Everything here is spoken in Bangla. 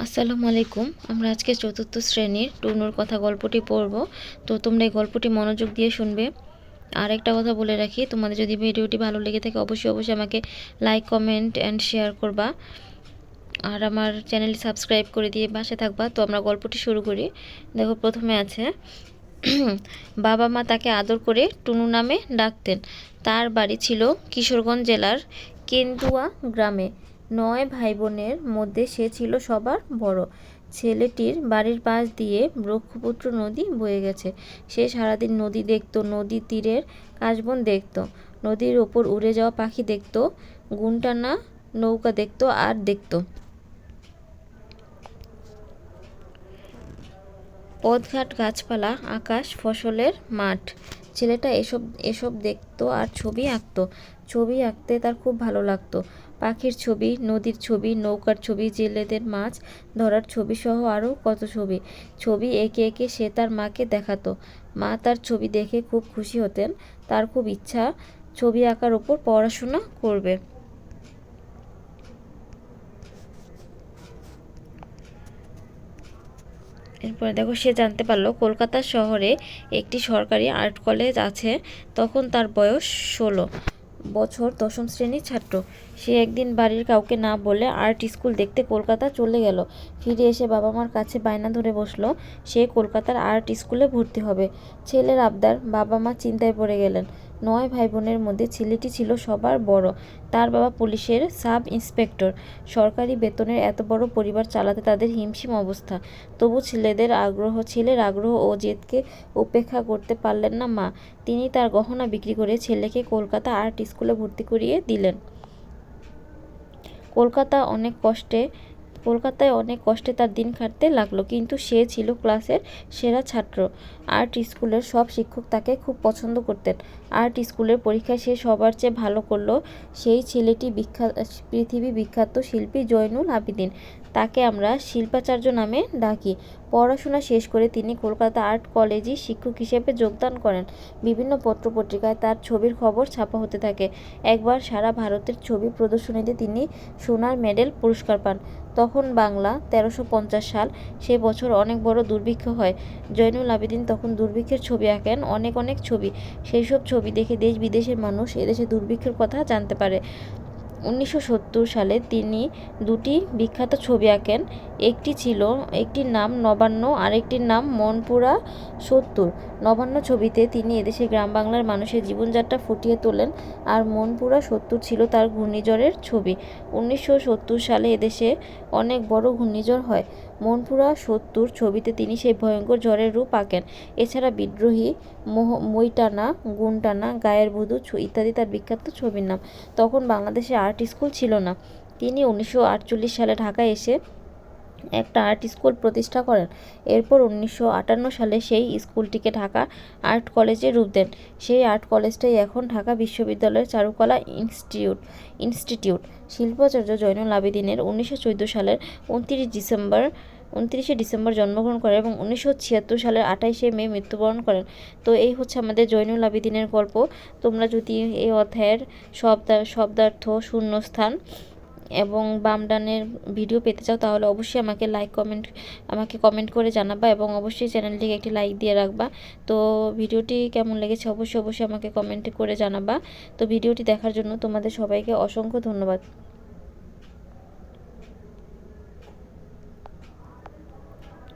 আসসালামু আলাইকুম। আমরা আজকে চতুর্থ শ্রেণীর টুনুর কথা গল্পটি পড়ব। তো তোমরা এই গল্পটি মনোযোগ দিয়ে শুনবে। আর একটা কথা বলে রাখি, তোমাদের যদি ভিডিওটি ভালো লেগে থাকে অবশ্যই আমাকে লাইক, কমেন্ট অ্যান্ড শেয়ার করবা। আর আমার চ্যানেলটি সাবস্ক্রাইব করে দিয়ে পাশে থাকবা। তো আমরা গল্পটি শুরু করি। দেখো, প্রথমে আছে বাবা মা তাকে আদর করে টুনু নামে ডাকতেন। তার বাড়ি ছিল কিশোরগঞ্জ জেলার কেন্দুয়া গ্রামে। 9 ভাই বোনের মধ্যে সে ছিল সবার বড়। ছেলেটির বাড়ির পাশ দিয়ে ব্রহ্মপুত্র নদী বয়ে গেছে। সে সারাদিন নদী দেখত, নদীর তীরের কাশবন দেখত, নদীর ওপর উড়ে যাওয়া পাখি দেখত, গুনটানা নৌকা দেখত আর দেখত পথঘাট, গাছপালা, আকাশ, ফসলের মাঠ। ছেলেটা এসব এসব দেখতো আর ছবি আঁকতো। ছবি আঁকতে তার খুব ভালো লাগতো। পাখির ছবি, নদীর ছবি, নৌকার ছবি, জেলেদের মাছ ধরার ছবি সহ আরও কত ছবি। ছবি এঁকে এঁকে সে তার মাকে দেখাতো। মা তার ছবি দেখে খুব খুশি হতেন। তার খুব ইচ্ছা ছবি আঁকার ওপর পড়াশোনা করবে। এরপরে দেখো, সে জানতে পারলো কলকাতা শহরে একটি সরকারি আর্ট কলেজ আছে। তখন তার বয়স 16 বছর, 10ম শ্রেণীর ছাত্র। সে একদিন বাড়ির কাউকে না বলে আর্ট স্কুল দেখতে কলকাতা চলে গেল। ফিরে এসে বাবা মার কাছে বায়না ধরে বসলো সে কলকাতার আর্ট স্কুলে ভর্তি হবে। ছেলের আবদার, বাবা মা চিন্তায় পড়ে গেলেন। 9 ভাই বোনের মধ্যে ছেলেটি ছিল সবার বড়। তার বাবা পুলিশের সাব ইন্সপেক্টর। সরকারি বেতনের এত বড় পরিবার চালাতে তাদের হিমশিম অবস্থা। তবু ছেলের আগ্রহ ও জেদকে উপেক্ষা করতে পারলেন না মা। তিনি তার গহনা বিক্রি করে ছেলেকে কলকাতা আর্ট স্কুলে ভর্তি করিয়ে দিলেন। কলকাতায় অনেক কষ্টে তার দিন কাটতে লাগলো, কিন্তু সে ছিল ক্লাসের সেরা ছাত্র। আর্ট স্কুলের সব শিক্ষক তাকে খুব পছন্দ করতেন। আর্ট স্কুলের পরীক্ষায় সে সবার চেয়ে ভালো করলো। সেই ছেলেটি পৃথিবী বিখ্যাত শিল্পী জয়নুল আবেদিন। তাকে আমরা শিল্পাচার্য নামে ডাকি। পড়াশোনা শেষ করে তিনি কলকাতা আর্ট কলেজে শিক্ষক হিসেবে যোগদান করেন। বিভিন্ন পত্রপত্রিকায় তার ছবির খবর ছাপা হতে থাকে। একবার সারা ভারতের ছবি প্রদর্শনীতে তিনি সোনার মেডেল পুরস্কার পান। তখন বাংলা 1350 সাল। সে বছর অনেক বড় দুর্ভিক্ষ হয়। জয়নুল আবেদিন তখন দুর্ভিক্ষের ছবি আঁকেন, অনেক ছবি। সেই সব ছবি দেখে দেশ বিদেশের মানুষ এদেশে দুর্ভিক্ষের কথা জানতে পারে। 1970 সালে তিনি দুটি বিখ্যাত ছবি আঁকেন। একটির নাম নবান্ন, আরেকটির নাম মনপুরা 70। নবান্ন ছবিতে তিনি এদেশের গ্রাম বাংলার মানুষের জীবনযাত্রা ফুটিয়ে তোলেন, আর মনপুরা 70 ছিল তার ঘূর্ণিঝড়ের ছবি। 1970 সালে এদেশে অনেক বড় ঘূর্ণিঝড় হয়। মনপুরা 70 ছবিতে তিনি সেই ভয়ঙ্কর ঝড়ের রূপ আঁকেন। এছাড়া বিদ্রোহী, মইটানা, গুনটানা, গায়ের ভুদু ইত্যাদি তার বিখ্যাত ছবির নাম। তখন বাংলাদেশে আর্ট স্কুল ছিল না। তিনি 1948 সালে ঢাকায় এসে একটা আর্ট স্কুল প্রতিষ্ঠা করেন। এরপর 1958 সালে সেই স্কুলটিকে ঢাকা আর্ট কলেজে রূপ দেন। সেই আর্ট কলেজটাই এখন ঢাকা বিশ্ববিদ্যালয়ের চারুকলা ইনস্টিটিউট। শিল্পাচার্য জয়নুল আবেদিনের 1914 সালের 29শে ডিসেম্বর জন্মগ্রহণ করেন এবং 1976 সালের 28শে মে মৃত্যুবরণ করেন। তো এই হচ্ছে আমাদের জয়নুল আবেদিনের গল্প। তোমরা যদি এই অধ্যায়ের শব্দার্থ, শূন্যস্থান এবং বামডানের ভিডিও পেতে চাও তাহলে অবশ্যই আমাকে কমেন্ট করে জানাবা এবং অবশ্যই চ্যানেলটিকে একটি লাইক দিয়ে রাখবা। তো ভিডিওটি কেমন লেগেছে অবশ্যই আমাকে কমেন্ট করে জানাবা। তো ভিডিওটি দেখার জন্য তোমাদের সবাইকে অসংখ্য ধন্যবাদ।